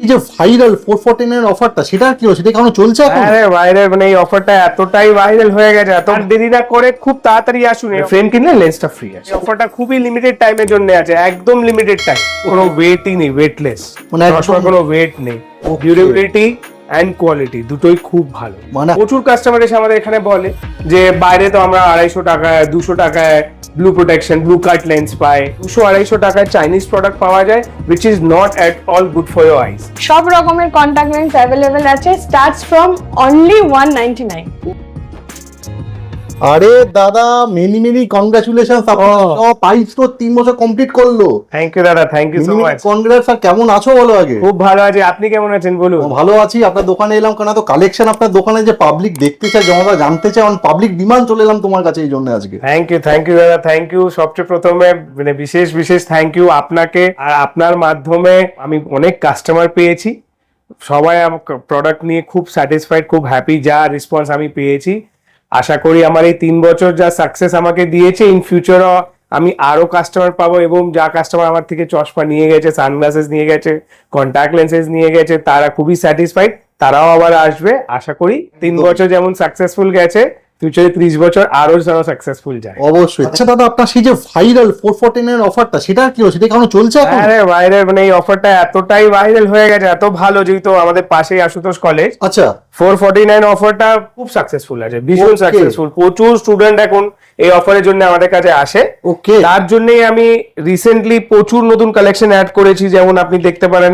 এই যে ভাইরাল 449 অফারটা সেটা কি সেটা কেমন চলছে এখন? আরে ভাইরাল মানে এই অফারটা এতটাই ভাইরাল হয়ে গেছে, এত দেরি না করে খুব তাড়াতাড়ি আসুন। ফ্রেম কিনলে লেন্সটা ফ্রি আছে। অফারটা খুবই লিমিটেড টাইমের জন্য আছে, একদম লিমিটেড টাইম, কোনো ওয়েটই নেই, ওয়েটলেস, মানে চশমার কোনো ওয়েট নেই। ডিউরেবিলিটি এন্ড কোয়ালিটি দুটোই খুব ভালো। মানে প্রচুর কাস্টমার এসে আমাদের এখানে বলে যে বাইরে তো আমরা 250 টাকায় 200 টাকায় blue protection blue cut lens পাই, 200-250 টাকায় চাইনিজ প্রোডাক্ট পাওয়া যায়, which is not at all good for your eyes। সব রকমের কন্টাক্ট লেন্স অ্যাভেলেবেল আছে, স্টার্টস ফ্রম অনলি 199। আরে দাদা মেনি মেনি কংগ্রাচুলেশনস, আপনারা সব পাইস তো 3 বছর কমপ্লিট করলো। থ্যাংক ইউ দাদা, thank you so much. Congrats. আর কেমন আছো বলো আগে? খুব ভালো আছি, আপনি কেমন আছেন বলুন? ভালো আছি। আপনার দোকানে এলাম কেন, তো কালেকশন আপনার দোকানে যে পাবলিক দেখতে চায়, জনতা জানতে চায়, অন পাবলিক ডিমান্ড চলে এলাম তোমার কাছে এই জন্য আজকে। থ্যাংক ইউ দাদা, থ্যাংক ইউ। সবচেয়ে প্রথমে মানে বিশেষ থ্যাংক ইউ আপনাকে। আর আপনার মাধ্যমে আমি অনেক কাস্টমার পেয়েছি, সবাই আমার প্রোডাক্ট নিয়ে খুব স্যাটিসফাইড, খুব হ্যাপি। যা রেসপন্স আমি পেয়েছি, আশা করি আমার এই 3 বছর যা সাকসেস আমাকে দিয়েছে, ইন ফিউচারও আমি আরো কাস্টমার পাবো। এবং যা কাস্টমার আমার থেকে চশমা নিয়ে গেছে, সানগ্লাসেস নিয়ে গেছে, কন্ট্যাক্ট লেন্সেস নিয়ে গেছে, তারা খুবই স্যাটিসফাইড, তারাও আবার আসবে। আশা করি 3 বছর যেমন সাকসেসফুল গেছে, ফিউচারে 30 বছর আরো যেন সাকসেসফুল যায়। অবশ্যই। আচ্ছা দাদা, আপনার সেই যে ভাইরাল 449 অফারটা সেটা কি সেটা কেমন চলছে এখন? আরে ভাইরাল মানে এই অফারটা এতটাই ভাইরাল হয়ে গেছে, এত ভালো, যেহেতু আমাদের পাশেই আশুতোষ কলেজ। আচ্ছা, 449 অফারটা খুব সাকসেসফুল আছে, ভীষণ সাকসেসফুল। প্রচুর স্টুডেন্ট এখন এই অফারের জন্য আমাদের কাছে আসে। ওকে। তার জন্যই আমি রিসেন্টলি প্রচুর নতুন কালেকশন অ্যাড করেছি। যেমন আপনি দেখতে পারেন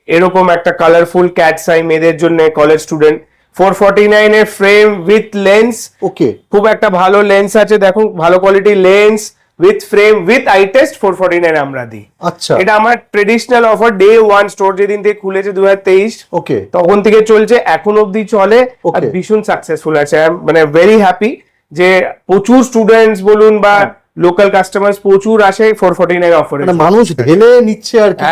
এরকম একটা কালারফুল ক্যাটস আই মেয়েদের জন্য, কলেজ স্টুডেন্ট। 449 এর ফ্রেম উইথ লেন্স। ওকে। খুব একটা ভালো লেন্স আছে, দেখুন ভালো quality lens with frame with I test 449 আমরা দিই। আচ্ছা, এটা আমার ট্রেডিশনাল অফার, ডে 1 স্টোর যেদিন থেকে খুলেছে 2023 ওকে, তখন থেকে চলছে, এখন অবধি চলে। আর Okay. ভীষণ সাকসেসফুল আছে। মানে ভেরি হ্যাপি যে প্রচুর স্টুডেন্টস বলুন বা লোকাল কাস্টমার্স প্রচুর আসে 449 অফারে। মানে মানুষ ঢেলে নিচ্ছে আর কি।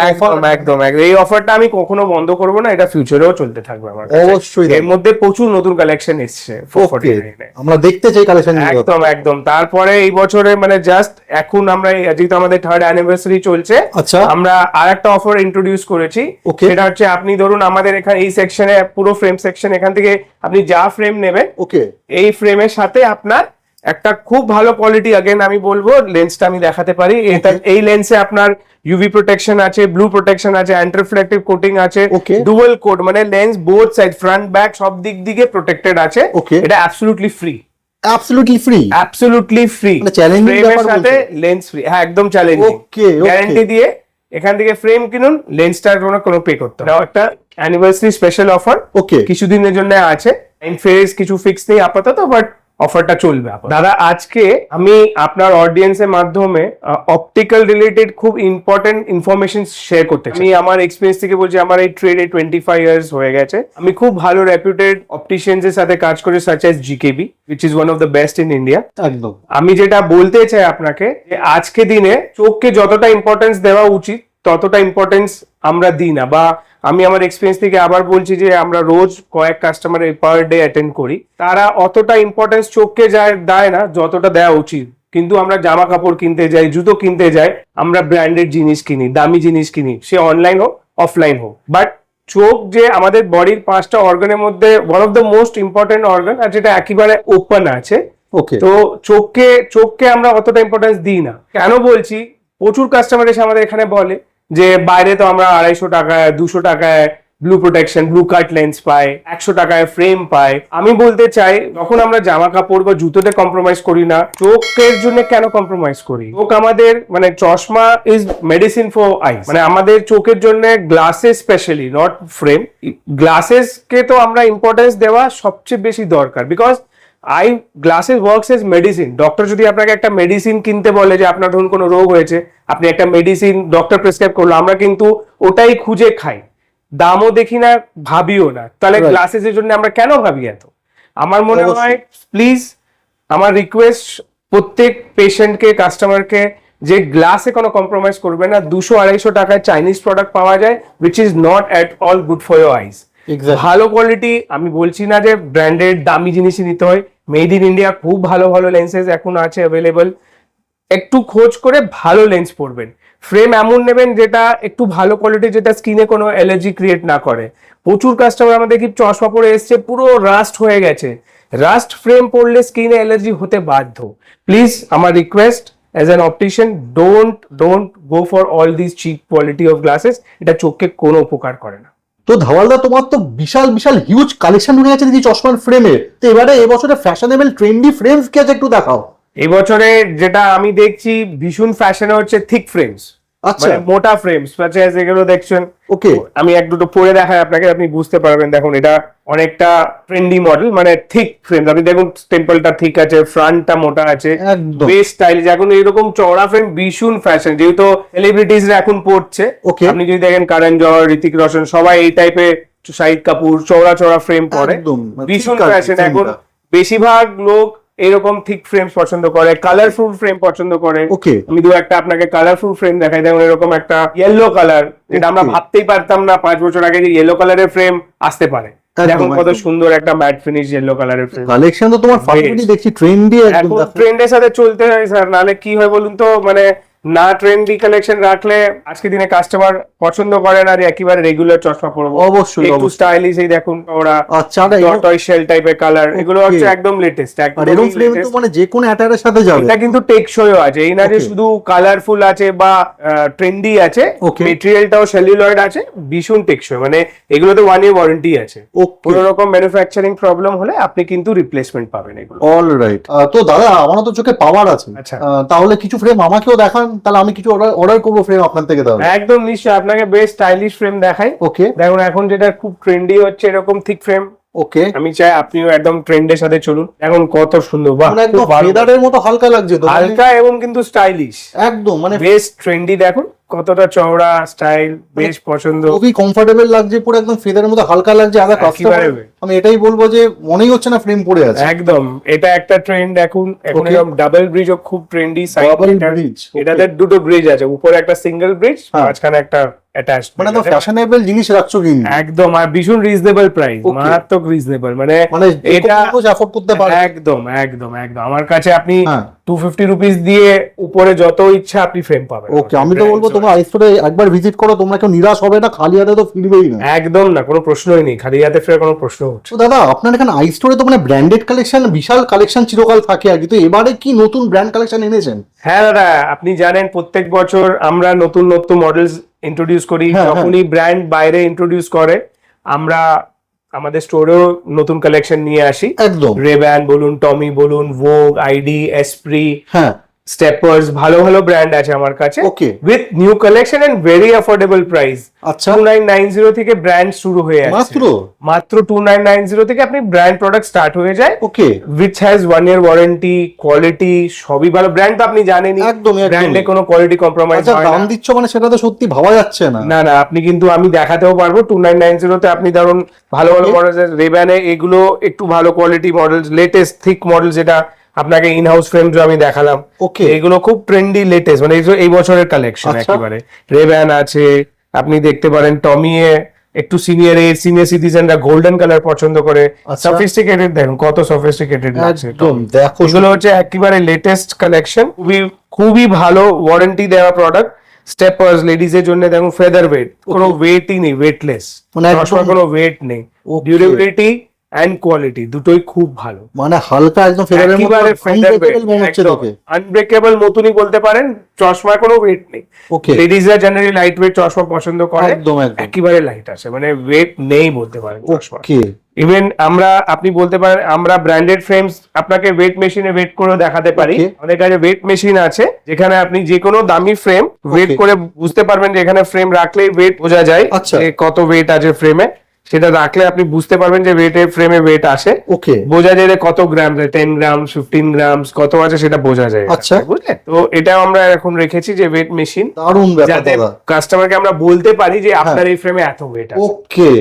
একদম এই অফারটা আমি কখনো বন্ধ করব না, এটা ফিউচারেও চলতে থাকবে আমার কাছে। অবশ্যই। এর মধ্যে প্রচুর নতুন কালেকশন এসছে 449 এ। আমরা দেখতে চাই কালেকশন। একদম। তারপরে এই বছরে মানে জাস্ট এখন আমরা যেহেতু আমাদের 3rd অ্যানিভার্সারি চলছে, আচ্ছা, আমরা আরেকটা অফার ইন্ট্রোডিউস করেছি। Okay. সেটা হচ্ছে আপনি ধরুন আমাদের এখানে এই সেকশনে, পুরো ফ্রেম সেকশন, এখান থেকে আপনি যা ফ্রেম নেবেন, ওকে, এই ফ্রেমের সাথে আপনার একটা খুব ভালো কোয়ালিটি, আগেন আমি বলবো লেন্সটা আমি দেখাতে পারি। এটা এই লেন্সে আপনার ইউভি প্রোটেকশন আছে, ব্লু প্রোটেকশন আছে, অ্যান্টি রিফ্লেক্টিভ কোটিং আছে, Okay. ডুয়াল কোট, মানে lens both side front back সব দিক দিকে প্রোটেক্টেড আছে। Okay. এটা absolutely free, absolutely free. Absolutely free. মানে চ্যালেঞ্জিং ফ্রেমের ব্যাপার সাথে বলছো? লেন্স ফ্রি, হ্যাঁ একদম চ্যালেঞ্জিং। ওকে, গ্যারান্টি দিয়ে এখান থেকে ফ্রেম কিনুন, লেন্সটার কোনো পে করতে হবে না। একটা অ্যানিভার্সারি স্পেশাল অফার ওকে। কিছুদিনের জন্য আছে। ইন ফেজ কিছু ফিক্স নেই আপাতত, বাট অফারটা চলবে। দাদা আজকে আমি আপনার অডিয়েন্সের মাধ্যমে অপটিক্যাল রিলেটেড খুব ইম্পর্টেন্ট ইনফরমেশন শেয়ার করতে চাই। আমি আমার এক্সপিরিয়েন্স থেকে বলছি, আমার এই ট্রেডে 25 ইয়ার্স হয়ে গেছে। আমি খুব ভালো রেপুটেড অপটিশিয়ানস এর সাথে কাজ করি, such as GKB, which is one of the best in India। একদম। আমি যেটা বলতে চাই আপনাকে, যে আজকে দিনে চোখকে যতটা ইম্পর্টেন্স দেওয়া উচিত ততটা ইম্পর্টেন্স আমরা দিই না। বা আমি আমার এক্সপিরিয়েন্স থেকে আবার বলছি যে আমরা রোজ কয়েক কাস্টমার পার ডে অ্যাটেন্ড করি, তারা অতটা ইম্পর্টেন্স চোখকে দেয় না যতটা দেওয়া উচিত। কিন্তু আমরা জামা কাপড় কিনতে যাই, জুতো কিনতে যাই, আমরা ব্র্যান্ডেড জিনিস কিনি, দামি জিনিস কিনি, সে অনলাইন হোক অফলাইন হোক। বাট চোখ যে আমাদের বডির 5টা অর্গানের মধ্যে one of the most important organ, আর যেটা একেবারে ওপেন আছে। ওকে। তো চোখকে আমরা অতটা ইম্পর্টেন্স দিই না। কেন বলছি, প্রচুর কাস্টমার এসে আমাদের এখানে বলে যে বাইরে তো আমরা 250 টাকায় 200 টাকায় blue protection blue cut lens পাই, 100 টাকায় ফ্রেম পাই। আমি বলতে চাই, যখন আমরা জামা কাপড় বা জুতোতে কম্প্রোমাইজ করি না, চোখের জন্য কেন কম্প্রোমাইজ করি? চোখ আমাদের মানে চশমা ইজ মেডিসিন ফর আইস, মানে আমাদের চোখের জন্য glasses specially, not frame, glasses কে তো আমরা ইম্পর্টেন্স দেওয়া সবচেয়ে বেশি দরকার। Because glasses works as medicine. Doctor যদি আপনাকে একটা মেডিসিন কিনতে বলে, যে আপনার ধরুন কোনো রোগ হয়েছে, আপনি একটা মেডিসিন ডক্টর প্রেসক্রাইব করলো, আমরা কিন্তু ওটাই খুঁজে খাই, দামও দেখি না, ভাবিও না। তাহলে গ্লাসেস এর জন্য আমরা কেন ভাবি এত? আমার মনে হয় প্লিজ আমার রিকোয়েস্ট প্রত্যেক পেশেন্টকে, কাস্টমারকে, যে গ্লাসে কোনো কম্প্রোমাইজ করবে না। 200-250 টাকায় চাইনিজ প্রোডাক্ট পাওয়া যায়, which is not at all good for your eyes। ভালো কোয়ালিটি, আমি বলছি না যে ব্র্যান্ডেড দামি জিনিসই নিতে হয়, মেড ইন ইন্ডিয়া খুব ভালো লেন্সেস এখন আছে অ্যাভেলেবল। একটু খোঁজ করে ভালো লেন্স পড়বেন। ফ্রেম এমন নেবেন যেটা একটু ভালো কোয়ালিটি, যেটা স্কিনে কোনো অ্যালার্জি ক্রিয়েট না করে। প্রচুর কাস্টমার আমাদের কি চশমা পরে এসছে পুরো রাস্ট হয়ে গেছে, রাস্ট ফ্রেম পরলে স্কিনে অ্যালার্জি হতে বাধ্য। প্লিজ আমার request as an optician, don't go for all this cheap quality of glasses, এটা চোখকে কোনো উপকার করে না। তো ধাওয়ালদা, তোমার তো বিশাল বিশাল হিউজ কালেকশন হয়ে গেছে দেখি চশমার ফ্রেমে। তো এবারে এবছরে ফ্যাশনেবল ট্রেন্ডি ফ্রেমস কি আছে একটু দেখাও। এবছরে যেটা আমি দেখছি ভীষণ ফ্যাশনে হচ্ছে থিক ফ্রেমস, আচ্ছা, মানে মোটা ফ্রেমস, যেগুলো দেখছেন। ওকে, আমি এক দুটো পরে দেখাই আপনাকে, আপনি বুঝতে পারবেন। দেখুন এটা অনেকটা ট্রেন্ডি মডেল, মানে থিক ফ্রেম। আপনি দেখুন টেম্পলটা ঠিক আছে, ফ্রন্টটা মোটা আছে, একদম বেশ স্টাইলিশ। এখন এরকম চওড়া ফ্রেম ভীষণ ফ্যাশন, যেহেতু সেলিব্রিটিজরা এখন পড়ছে। Okay. আপনি যদি দেখেন কারণ জহর, ঋতিক রোশন, সবাই এই টাইপের, শাহিদ কাপুর চওড়া চওড়া ফ্রেম পরে, একদম, মানে ভীষণ ঠিক আছে ফ্যাশন। এখন ফ্রেমটা। বেশিরভাগ লোক এরকম থিক ফ্রেমস পছন্দ করে, কালারফুল ফ্রেম পছন্দ করে। ওকে, আমি দু একটা আপনাকে কালারফুল ফ্রেম দেখাই। দেখুন এরকম একটা ইয়েলো কালার, যেটা আমরা Okay. ভাবতেই পারতাম না 5 বছর আগে যে ইয়েলো কালারের ফ্রেম আসতে পারে। একদম, দেখুন কত একদম। সুন্দর একটা ম্যাট ফিনিশ ইয়েলো কালারের ফ্রেম। কালেকশন তো তোমার ফাটাফাটি দেখছি, ট্রেন্ডি একদম। এখন দেখো। ট্রেন্ডের সাথে চলতে হয় স্যার, নাহলে কি হয় বলুন তো, মানে না ট্রেন্ডি কালেকশন রাখলে আজকে দিনে কাস্টমার পছন্দ করে না যে একেবারে রেগুলার চশমা পরবো। অবশ্যই, একটু অবশ্যই। স্টাইলিশ, এই দেখুন ওরা আচ্ছা, আর এরকম- টয় শেল টাইপের কালার, এগুলো Okay. হচ্ছে একদম লেটেস্ট। আর এরকম ফ্রেম তো মানে যে কোনো অ্যাটায়ারের সাথে যাবে। এটা কিন্তু টেকসইও আছে, এই না যে Okay. শুধু কালারফুল আছে বা ট্রেন্ডি আছে, Okay. মেটেরিয়ালটাও সেলুলয়েড আছে, ভীষণ টেকসই। মানে এগুলোতে 1 year ওয়ারেন্টি আছে। ওকে, কোনো রকম ম্যানুফ্যাকচারিং প্রবলেম হলে আপনি কিন্তু রিপ্লেসমেন্ট পাবেন এগুলো। All right. তো দাদা, আমারও তো চোখে পাওয়ার আছে। আচ্ছা। তাহলে কিছু ফ্রেম আমাকেও দেখান, তাহলে আমি কিছু অর্ডার করবো ফ্রেম আপনার থেকে তাহলে। একদম নিশ্চয়ই, আপনাকে বেশ স্টাইলিশ ফ্রেম দেখাই। ওকে, দেখুন এখন যেটা খুব ট্রেন্ডি হচ্ছে এরকম থিক ফ্রেম। ওকে, আমি চাই আপনিও একদম ট্রেন্ডের সাথে চলুন। এখন কত সুন্দর, বাহ, মানে একদম খুব ভালো। ফেদারের মতো হালকা লাগছে তো, মানে হালকা এবং কিন্তু স্টাইলিশ, একদম মানে বেশ ট্রেন্ডি। দেখুন কতটা চওড়া স্টাইল, বেশ পছন্দ। খুবই কমফোর্টেবল লাগছে, পুরো একদম ফেদারের মতো হালকা লাগছে। আদা কাস্টমার, একেবারে। আমি এটাই বলবো যে মনেই হচ্ছে না ফ্রেম পড়ে আছে। একদম, এটা একটা ট্রেন্ড এখন। এখন Okay. এরকম ডাবল ব্রিজও খুব ট্রেন্ডি। Double bridge, okay. এটাতে দুটো ব্রিজ আছে, উপরে একটা সিঙ্গেল ব্রিজ, হ্যাঁ। মাঝখানে একটা অ্যাটাচড। মানে তো ফ্যাশনেবল জিনিস রাখছো কিন্তু, একদম, আর ভীষণ রিজনেবল প্রাইস, Okay. মারাত্মক রিজনেবল। মানে মানে এটা অ্যাফোর্ড করতে পারে। একদম একদম একদম। আমার কাছে আপনি হ্যাঁ। 250 রুপিস দিয়ে উপরে যত ইচ্ছা আপনি ফ্রেম পাবেন। ওকে, আমি তো বলবো তোমরা আইস্টোরে একবার ভিজিট করো, তোমরা কেউ নিরাশ হবে না, খালি হাতে তো ফিরবেই না। একদম না, কোনো প্রশ্নই নেই, খালি হাতে ফেরার কোনো প্রশ্ন হচ্ছে। তো দাদা, আপনার এখানে আইস্টোরে তো মানে ব্র্যান্ডেড কালেকশন, বিশাল কালেকশন চিরকাল থাকে আর কি। তো এবারে কি নতুন ব্র্যান্ড কালেকশন এনেছেন? হ্যাঁ দাদা, আপনি জানেন প্রত্যেক বছর আমরা নতুন নতুন মডেলস ইন্ট্রোডিউস করি। হ্যাঁ, যখনই ব্র্যান্ড বাইরে ইন্ট্রোডিউস করে আমরা আমাদের স্টোরেও নতুন কালেকশন নিয়ে আসি। একদম, রেব্যান বলুন, টমি বলুন, ভোগ, আইডি, এসপ্রি, হ্যাঁ, স্টেপার্স, ভালো ভালো ব্র্যান্ড আছে আমার কাছে, Okay. With new collection and very affordable price. আচ্ছা, 2990 থেকে ব্র্যান্ড শুরু হয়ে আছে। মাত্র 2990 থেকে আপনি ব্র্যান্ড প্রোডাক্ট স্টার্ট হয়ে যায়, ওকে, which has 1 year warranty, quality সবই ভালো। ব্র্যান্ড তো আপনি জানেনই, একদমই, একদমই। ব্র্যান্ডে কোনো কোয়ালিটি কম্প্রোমাইজ আচ্ছা, হয় দাম না। দিচ্ছ মানে সেটা তো সত্যি ভাবা যাচ্ছে না। না না, আপনি কিন্তু আমি দেখাতেও পারবো 2990 তে আপনি ধরুন ভালো ভালো Okay. মডেল রেব্যানে, এগুলো একটু ভালো quality model, latest thick model, যেটা আপনাকে ইন হাউস ফ্রেম যে আমি দেখালাম, Okay. এগুলো খুব ট্রেন্ডি লেটেস্ট, মানে এই বছরের কালেকশন আচ্ছা। একেবারে। রেব্যান আছে, আপনি দেখতে পারেন টমি এ, একটু সিনিয়র সিটিজেনরা গোল্ডেন কালার পছন্দ করে। আচ্ছা। সফিস্টিকেটেড, দেখুন কত সফিস্টিকেটেড লাগছে। একদম, দেখো এগুলো হচ্ছে একেবারে লেটেস্ট কালেকশন, খুবই ভালো ওয়ারেন্টি দেওয়া প্রোডাক্ট। স্টেপার্স লেডিজ এর জন্য দেখুন, ফেদার ওয়েট, কোনো ওয়েটই নেই, ওয়েটলেস, মানে একদম- চশমা কোনো ওয়েট নেই। Okay. ডিউরেবিলিটি এন্ড কোয়ালিটি দুটোই খুব ভালো, মানে হালকা একদম ফেদারের মতো, একেবারে ফেদার unbreakable মনে হচ্ছে দেখে। আনব্রেকেবল মতনই বলতে পারেন। চশমার কোনো ওয়েট নেই। Okay. লেডিজরা জেনারেলি লাইট ওয়েট চশমা পছন্দ করে, একদম, একদম। একেবারে লাইট আছে, মানে ওয়েট নেই বলতে পারেন চশমা। ওকে, ইভেন আপনি বলতে পারেন আমরা ব্র্যান্ডেড ফ্রেমস আপনাকে ওয়েট মেশিনে ওয়েট করে দেখাতে পারি। Okay. আমাদের কাছে ওয়েট মেশিন আছে, যেখানে আপনি যে কোনো দামি ফ্রেম ওয়েট Okay. করে বুঝতে পারবেন, যে এখানে ফ্রেম রাখলেই ওয়েট বোঝা যায় আচ্ছা। যে কত ওয়েট আছে ফ্রেমে। সেটা রাখলে আপনি বুঝতে পারবেন যে ফ্রেমে ওয়েট আসে, ওকে, বোঝা যায় যে কত গ্রাম, 10 গ্রাম 15 গ্রাম কত আছে সেটা বোঝা যায়। আচ্ছা। বুঝলেন তো, এটাও আমরা এখন রেখেছি যে ওয়েট মেশিন, দারুণ ব্যাপার যাতে দাদা। কাস্টমারকে আমরা বলতে পারি যে আপনার এই ফ্রেমে এত ওয়েট আছে। ওকে,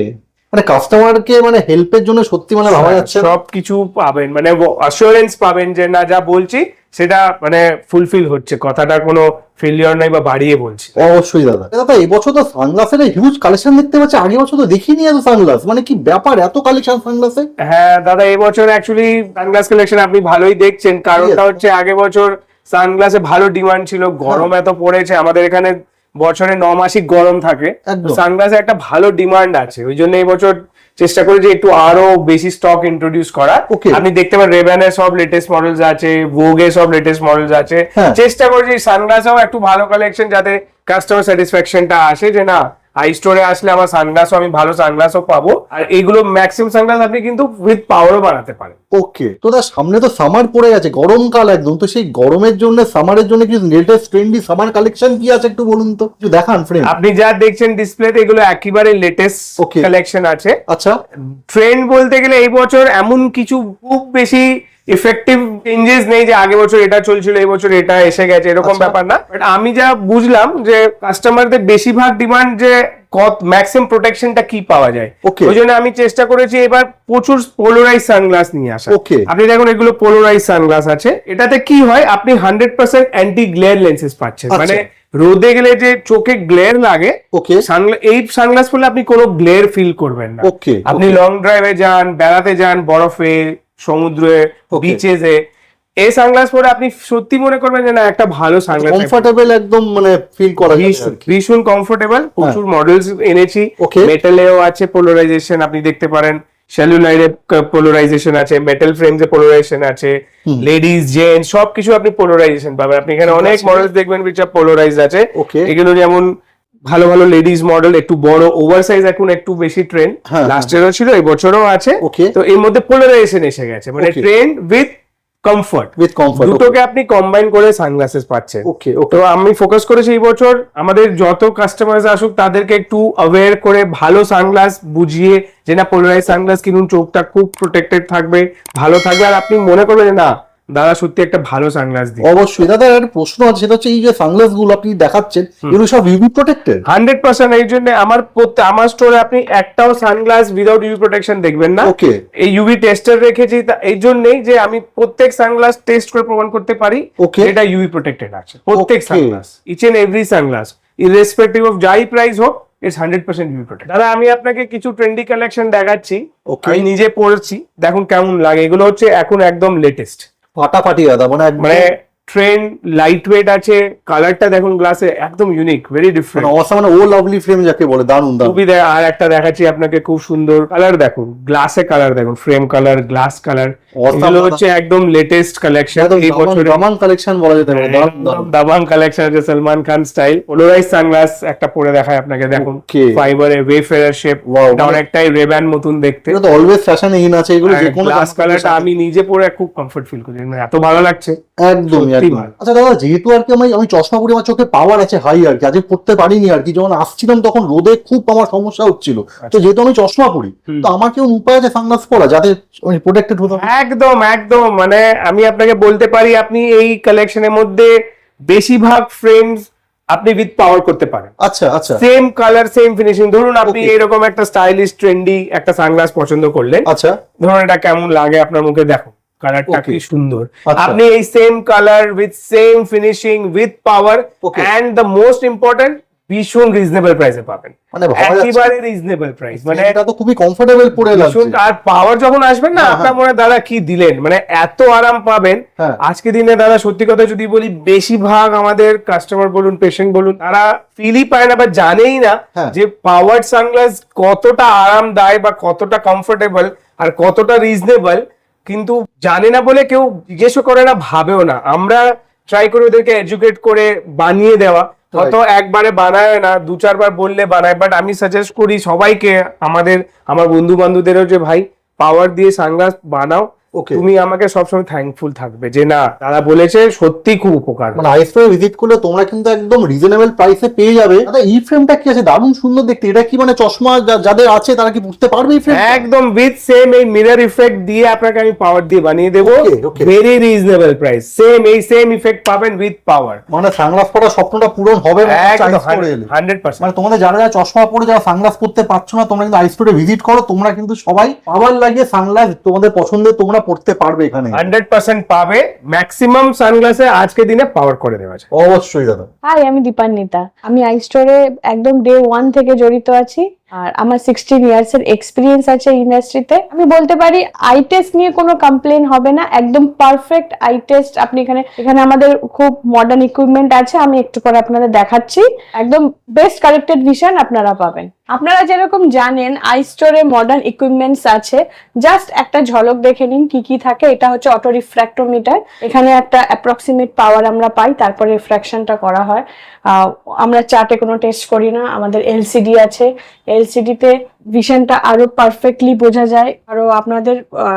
মানে কাস্টমারকে মানে হেল্পের জন্য সত্যি মানে ভাবা যাচ্ছে না। সবকিছু পাবেন, মানে অ্যাসুরেন্স পাবেন যে না যা বলছি সেটা মানে ফুলফিল হচ্ছে, কথাটা কোনো ফেলিওর নাই বা বাড়িয়ে বলছি। অবশ্যই দাদা। দাদা, এবছর তো সানগ্লাসের হিউজ কালেকশন দেখতে পাচ্ছি, আগের বছর তো দেখিনি এত সানগ্লাস। মানে কি ব্যাপার, এত কালেকশন সানগ্লাসে? হ্যাঁ দাদা, এবছর অ্যাকচুয়ালি সানগ্লাস কালেকশন আপনি ভালোই দেখছেন, কারণটা হচ্ছে আগের বছর সানগ্লাসে ভালো ডিমান্ড ছিল, গরম এত পড়েছে, আমাদের এখানে বছরে 9 মাসই গরম থাকে, একদম। সানগ্লাসে একটা ভালো ডিমান্ড আছে, ওই জন্য এই বছর চেষ্টা করি যে একটু আরো বেশি স্টক ইন্ট্রোডিউস করা। Okay. আপনি দেখতে পারেন রেব্যানের সব লেটেস্ট মডেলস আছে, ভোগে সব লেটেস্ট মডেলস আছে। হ্যাঁ। চেষ্টা করছি সানগ্লাসেও একটু ভালো কালেকশন, যাতে কাস্টমার স্যাটিসফ্যাকশনটা আসে যে না আই স্টোরে আসলে আমার সানগ্লাসও আমি ভালো সানগ্লাসও পাবো। আর এইগুলো ম্যাক্সিমাম সানগ্লাস আপনি কিন্তু উইথ পাওয়ারও বানাতে পারেন। ওকে, তো তার সামনে তো সামার পড়ে গেছে, গরমকাল একদম, তো সেই গরমের জন্য সামারের জন্য কি লেটেস্ট ট্রেন্ডি সামার কালেকশন কি আছে একটু বলুন তো, একটু দেখান ফ্রেন্ড। আপনি যা দেখছেন ডিসপ্লেতে এগুলো একেবারে লেটেস্ট Okay. কালেকশন আছে। আচ্ছা, ট্রেন্ড বলতে গেলে এই বছর এমন কিছু খুব বেশি ইফেক্টিভ চেঞ্জেস নেই যে আগে বছর এটা চলছিল এই বছর এটা এসে গেছে, এরকম আচ্ছা। ব্যাপার না। বাট আমি যা বুঝলাম যে কাস্টমারদের বেশিরভাগ ডিমান্ড যে ম্যাক্সিমাম প্রোটেকশনটা কি পাওয়া যায়, Okay. ওই জন্য আমি চেষ্টা করেছি এবার প্রচুর পোলারাইজ সানগ্লাস নিয়ে আসা। Okay. আপনি দেখুন এগুলো পোলারাইজ সানগ্লাস আছে, এটাতে কি হয় আপনি 100% অ্যান্টি গ্লেয়ার লেন্সেস পাচ্ছেন। আচ্ছা। মানে রোদে গেলে যে চোখে গ্লেয়ার লাগে, ওকে, এই সানগ্লাস পরলে আপনি কোনো গ্লেয়ার ফিল করবেন না। Okay, আপনি okay. লং ড্রাইভে যান, বেড়াতে যান, বরফে, সমুদ্রে, Okay. বিচেসে, এই সানগ্লাস পরে আপনি সত্যি মনে করবেন যে না একটা ভালো সানগ্লাস। কমফোর্টেবল একদম, মানে ফিল করা যায় আর কি। ভীষণ কমফোর্টেবল, প্রচুর মডেলস এনেছি। Okay. মেটালেও আছে পোলারাইজেশন, আপনি দেখতে পারেন সেলুলাইডে পোলারাইজেশন আছে, মেটাল ফ্রেমসে পোলারাইজেশন আছে, লেডিস জেন্টস সবকিছু আপনি পোলারাইজেশন পাবেন। আপনি এখানে অনেক মডেলস দেখবেন which are polarized আছে। Okay. এগুলো যেমন ভালো ভালো লেডিস মডেল, একটু বড় ওভার সাইজ এখন একটু বেশি ট্রেন্ড, হ্যাঁ, লাস্ট ইয়ারও ছিল এই বছরও আছে। Okay. তো এর মধ্যে পোলারাইজেশন এসে গেছে, মানে Okay. Trend with comfort, with comfort. দুটোকে আপনি কম্বাইন করে সানগ্লাসেস পাচ্ছেন। ওকে, তো আমি ফোকাস করেছি এই বছর আমাদের যত কাস্টমার্স আসুক তাদেরকে একটু অ্যাওয়্যার করে ভালো সানগ্লাস বুঝিয়ে যে না পোলারাইজ সানগ্লাস কিনুন, চোখটা খুব প্রোটেক্টেড থাকবে, ভালো থাকবে, আর আপনি মনে করবেন যে না দাদা সত্যি একটা ভালো সানগ্লাস দিই। অবশ্যই দাদা, একটা প্রশ্ন আছে, সেটা হচ্ছে এই যে সানগ্লাস গুলো আপনি দেখাচ্ছেন এগুলো সব ইউভি প্রোটেক্টেড? 100%। এই জন্য আমার স্টোরে আপনি একটাও সানগ্লাস উইদাউট ইউভি প্রোটেকশন দেখবেন না। ওকে, এই ইউভি টেস্টার রেখেছি এই জন্যই যে আমি প্রত্যেক সানগ্লাস টেস্ট করে প্রমাণ করতে পারি Okay. এটা ইউভি প্রোটেক্টেড আছে। প্রত্যেক Okay. Sunglass, each and every sunglass, irrespective of যাই প্রাইস হোক, ইটস 100% ইউভি প্রোটেক্ট। দাদা আমি আপনাকে কিছু ট্রেন্ডি কালেকশন দেখাচ্ছি, Okay. আমি নিজে পড়েছি, দেখুন কেমন লাগে। এগুলো হচ্ছে এখন একদম লেটেস্ট, ফাটাফাটি দাদা, মানে মানে ট্রেন্ড, লাইট ওয়েট আছে, কালারটা দেখুন গ্লাসে একদম ইউনিক, ভেরি ডিফারেন্ট, অসাম, মানে ও লাভলি ফ্রেম যাকে বলে, দারুন দারুন। খুবই। আর একটা দেখাচ্ছি আপনাকে, খুব সুন্দর কালার দেখুন, গ্লাসে কালার দেখুন, frame colour, glass colour, Awesome, এগুলো দাদা। হচ্ছে একদম লেটেস্ট কালেকশন একদম এই বছরে। দামান কালেকশন বলা যেতে পারে, দারুন দারুন। দাবাং কালেকশন আছে, Salman Khan style polarise sunglass একটা পরে দেখায় আপনাকে, দেখুন Okay. ফাইবারে ওয়েফেয়ার শেপ, Wow, এটা অনেকটাই রেব্যান মতন দেখতে। এটা তো অলওয়েজ ফ্যাশন ইন আছে, এগুলো যে কোনো গ্লাস কালারটা আমি নিজে পরে খুব কমফর্ট ফিল করছি, মানে এত ভালো লাগছে। একদমই সত্যি একদম। ভালো। আচ্ছা দাদা, যেহেতু আর কি আমি চশমা পরি, আমার চোখে পাওয়ার আছে হাই আর কি, আজকে পড়তে পারিনি আর কি, যখন আসছিলাম তখন রোদে খুব আমার সমস্যা হচ্ছিল, তো যেহেতু আমি চশমা পরি, তো আমার কি কোনো উপায় আছে সানগ্লাস পরা যাতে আমি প্রোটেক্টেড হতে পারি? একদম একদম, মানে আমি আপনাকে বলতে পারি আপনি এই কালেকশনের মধ্যে বেশিরভাগ ফ্রেমস আপনি উইথ পাওয়ার করতে পারেন। আচ্ছা আচ্ছা সেম কালার, সেম ফিনিশিং। ধরুন আপনি Okay. এরকম একটা স্টাইলিশ ট্রেন্ডি একটা সানগ্লাস পছন্দ করলেন, আচ্ছা ধরুন এটা কেমন লাগে আপনার মুখে, দেখো কালারটা Okay. কি সুন্দর। আচ্ছা। আপনি এই same colour with same finishing with power Okay. And the most important ভীষণ রিজনেবল প্রাইসে পাবেন, মানে ভাবা যাচ্ছে। একেবারে রিজনেবল প্রাইস, মানে এটা তো খুবই কমফোর্টেবল পরে লাগছে। ভীষণ। আর পাওয়ার যখন আসবেন না হ্যাঁ, আপনার মনে হয়, দাদা কি দিলেন, মানে এত আরাম পাবেন। হ্যাঁ। আজকে দিনে দাদা সত্যি কথা যদি বলি, বেশিরভাগ আমাদের কাস্টমার বলুন, পেশেন্ট বলুন, তারা ফিলই পায় না বা জানেই না হ্যাঁ। যে পাওয়ার সানগ্লাস কতটা আরামদায়ক বা কতটা কমফোর্টেবল আর কতটা রিজনেবল, কিন্তু জানে না বলে কেউ জিজ্ঞেসও করে না, ভাবেও না। আমরা ট্রাই করি ওদেরকে এডুকেট করে বানিয়ে দেওয়া, হয়তো একবারে বানায় না, 2-4 বার বললে বানায়, বাট আমি সাজেস্ট করি সবাইকে, আমার বন্ধু বান্ধবদেরও, যে ভাই পাওয়ার দিয়ে সানগ্লাস বানাও, Okay. তুমি আমাকে সবসময় থ্যাঙ্কফুল থাকবে যে না দাদা বলেছে, সত্যি খুব উপকার। মানে আইস্টোরে ভিজিট করলে তোমরা কিন্তু একদম রিজনেবল প্রাইসে পেয়ে যাবে। দাদা এই ফ্রেমটা কি আছে, দারুণ সুন্দর দেখতে, এটা কি মানে চশমা যাদের আছে তারা কি বুঝতে পারবে এই ফ্রেম? একদম উইথ সেম এই মিরর ইফেক্ট দিয়ে আপনাকে আমি পাওয়ার দিয়ে বানিয়ে দেবো, Okay, okay. Very reasonable price, same effect পাবেন উইথ পাওয়ার। মানে সানগ্লাস পরার স্বপ্নটা পূরণ হবে একদম করে এলে। 100%। মানে তোমাদের যারা যারা চশমা পরে যারা সানগ্লাস পরতে পারছো না, তোমরা কিন্তু আইস্টোরে ভিজিট করো, তোমরা কিন্তু সবাই পাওয়ার লাগিয়ে সানগ্লাস তোমাদের পছন্দের তোমরা পড়তে পারবে এখানে। 100% পাবে, ম্যাক্সিমাম সানগ্লাসে আজকে দিনে পাওয়ার করে দেওয়া যায়। অবশ্যই দাদা। হাই, আমি দীপান্বিতা। আমি আই স্টোরে একদম ডে 1 থেকে জড়িত আছি। আর আমার 16 ইয়ার্স এর এক্সপিরিয়েন্স আছে ইন্ডাস্ট্রিতে। আমি বলতে পারি আই টেস্ট নিয়ে কোনো কমপ্লেন হবে না, একদম পারফেক্ট আই টেস্ট। আপনি এখানে আমাদের খুব মডার্ন ইকুইপমেন্ট আছে, আমি একটু পরে আপনাদের দেখাচ্ছি। একদম বেস্ট কারেক্টেড ভিশন আপনারা পাবেন। আপনারা যেরকম জানেন আই স্টোরে মডার্ন ইকুইপমেন্টস আছে, জাস্ট একটা ঝলক দেখে নিন কি কি থাকে। এটা হচ্ছে অটো রিফ্র্যাক্টোমিটার, এখানে একটা অ্যাপ্রক্সিমেট পাওয়ার আমরা পাই, তারপরে রিফ্র্যাকশনটা করা হয়। আমরা চার্টে কোনো টেস্ট করি না, আমাদের এলসিডি আছে, এলসিডিতে ভিশনটা আরো পারফেক্টলি বোঝা যায়, আরো আপনাদের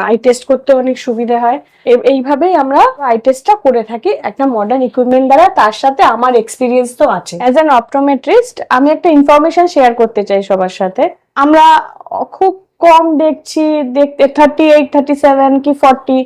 আই টেস্ট করতে অনেক সুবিধা হয়। এইভাবেই আমরা আই টেস্টটা করে থাকি একটা মডার্ন ইকুইপমেন্ট দ্বারা। তার সাথে আমার এক্সপিরিয়েন্স তো আছে অ্যাজ অ্যান অপটোমেট্রিস্ট। আমি একটা ইনফরমেশন শেয়ার করতে চাই সবার সাথে। আমরা খুব কম দেখছি, দেখতে 38, 37 কি 40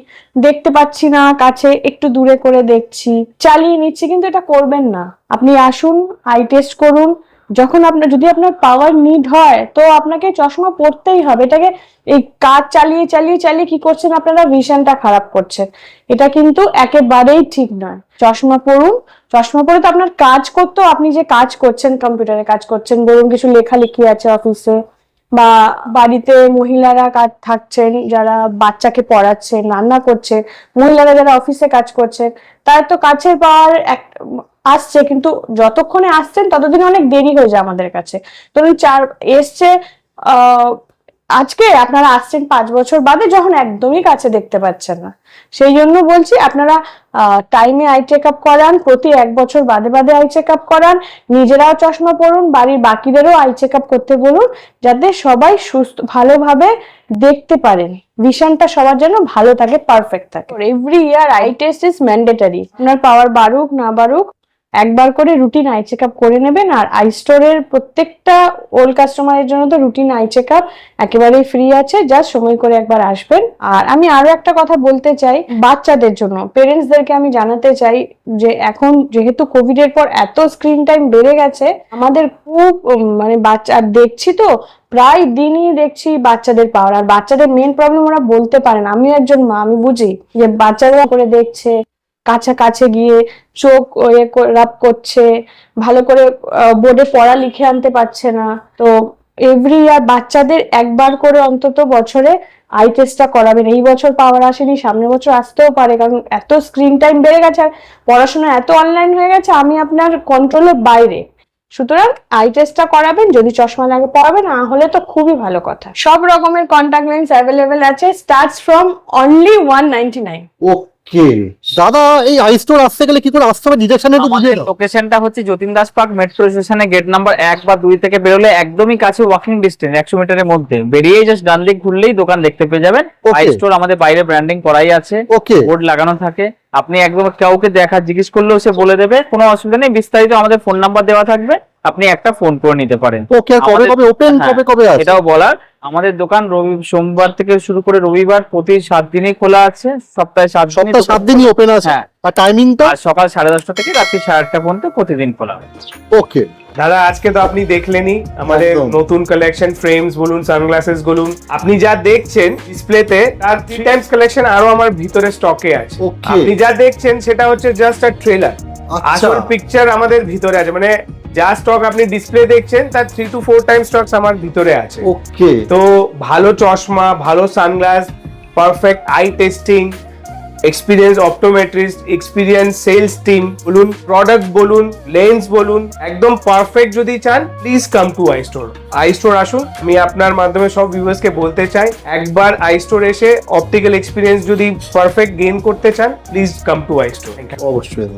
দেখতে পাচ্ছি না কাছে, একটু দূরে করে দেখছি, চালিয়ে নিচ্ছি, কিন্তু এটা করবেন না। আপনি আসুন, আই টেস্ট করুন। যখন যদি আপনার পাওয়ার নিড হয় তো আপনাকে চশমা পরতেই হবে। এটাকে এই কাজ চালিয়ে চালিয়ে চালিয়ে কি করছেন আপনারা, ভিশনটা খারাপ করছেন। এটা কিন্তু একেবারেই ঠিক নয়। চশমা পরুন, চশমা পরে তো আপনার কাজ করতেও, আপনি যে কাজ করছেন, কম্পিউটারে কাজ করছেন, ধরুন কিছু লেখালেখি আছে অফিসে, বা বাড়িতে মহিলারা কাজ থাকছেন, যারা বাচ্চাকে পড়াচ্ছেন, রান্না করছেন, মহিলারা যারা অফিসে কাজ করছেন, তার তো কাছের পাওয়ার আসছে, কিন্তু যতক্ষণে আসছেন ততদিন অনেক দেরি হয়ে যায় আমাদের কাছে। ধরুন এসছে আজকে, আপনারা আসছেন 5 বছর বাদে, যখন একদমই কাছে দেখতে পাচ্ছেন না। সেই জন্য বলছি আপনারা টাইমে আই চেক আপ করান, প্রতি 1 বছর বাদে বাদে আই চেক আপ করান, নিজেরাও চশমা পরুন, বাড়ির বাকিদেরও আই চেক আপ করতে বলুন, যাতে সবাই সুস্থ ভালোভাবে দেখতে পারেন, ভিশনটা সবার জন্য ভালো থাকে, পারফেক্ট থাকে। Every year I test is mandatory. আপনার পাওয়ার বাড়ুক না বাড়ুক, একবার করে রুটিন আই চেক আপ করে নেবেন। আর আই স্টোরের প্রত্যেকটা ওল্ড কাস্টমারের জন্য তো রুটিন আই চেক আপ একেবারেই ফ্রি আছে, জাস্ট সময় করে একবার আসবেন। আর আমি আরো একটা কথা বলতে চাই, বাচ্চাদের জন্য পেরেন্টসদেরকে আমি জানাতে চাই যে এখন যেহেতু কোভিড এর পর এত স্ক্রিন টাইম বেড়ে গেছে, আমাদের খুব মানে বাচ্চা দেখছি তো, প্রায় দিনই দেখছি বাচ্চাদের পাওয়ার। আর বাচ্চাদের মেন প্রবলেম ওরা বলতে পারে না। আমি একজন মা, আমি বুঝি যে বাচ্চারা করে দেখছে, কাছে গিয়ে চোখ রাব করছে, ভালো করে বোর্ডে পড়া লিখে আনতে পারছে না। তো এভরি ইয়ার বাচ্চাদের একবার করে অন্তত বছরে আই টেস্টটা করাবেন। এই বছর পাওয়ার আসেনি, সামনের বছর আসতেও পারে, কারণ এত স্ক্রিন টাইম বেড়ে গেছে আর পড়াশোনা এত অনলাইন হয়ে গেছে, আমি আপনার কন্ট্রোলের বাইরে। সুতরাং আই টেস্টটা করাবেন, যদি চশমা লাগে পরাবেন, না হলে তো খুবই ভালো কথা। সব রকমের কন্টাক্ট লেন্স অ্যাভেলেবেল আছে, স্টার্টস ফ্রম অনলি 199। ওকে দাদা, এই আই স্টোর আসতে গেলে কি করে আসতে হবে, ডিরেকশন একটু বুঝিয়ে দাও। লোকেশনটা হচ্ছে যতীন দাস পার্ক মেট্রো স্টেশনে গেট নাম্বার 1 বা 2 থেকে বেরোলে একদমই কাছে, ওয়াকিং ডিস্টেন্স 100 মিটারের মধ্যে, বেরিয়ে জাস্ট ডান দিক ঘুরলেই দোকান দেখতে পেয়ে যাবেন। আই স্টোর আমাদের বাইরে ব্র্যান্ডিং করাই আছে, বোর্ড লাগানো থাকে। আপনি একদম কাউকে জিজ্ঞেস করলেও সে বলে দেবে, কোনো অসুবিধা নেই। বিস্তারিত আমাদের ফোন নাম্বার দেওয়া থাকবে, আপনি একটা ফোন করে নিতে পারেন। ওকে, কবে কবে ওপেন, কবে আছে এটাও বলার। আমাদের দোকান সোমবার থেকে শুরু করে রবিবার প্রতি 7 দিনই খোলা আছে, সপ্তাহে 7 দিনই ওপেন আছে। আর টাইমিংটা সকাল 10:30 থেকে রাত্রি 8:30 পর্যন্ত প্রতিদিন খোলা আছে। ওকে দাদা, আজকে তো আপনি দেখলেনই আমাদের একদম নতুন কালেকশন, ফ্রেমস বলুন, সানগ্লাসেস বলুন, আপনি যা দেখছেন ডিসপ্লেতে তার 3 টাইমস কালেকশন আরো আমার ভিতরে স্টকে আছে। Okay. আপনি যা দেখছেন সেটা হচ্ছে জাস্ট আ ট্রেলার, আসল পিকচার আমাদের ভিতরে আছে। মানে যা স্টক আপনি ডিসপ্লে দেখছেন তার 3 to 4 টাইম স্টকস আমার ভিতরে আছে। ওকে, তো ভালো চশমা, ভালো sunglass, perfect eye testing, experience optometrist, experience sales team বলুন, প্রোডাক্ট বলুন, লেন্স বলুন, একদম পারফেক্ট যদি চান, please come to eye store. Eye store আসুন। আমি আপনার মাধ্যমে সব ভিউয়ার্স কে বলতে চাই, একবার আই স্টোর এসে অপটিক্যাল এক্সপিরিয়েন্স যদি পারফেক্ট গেইন করতে চান, please come to eye store. অবশ্যই।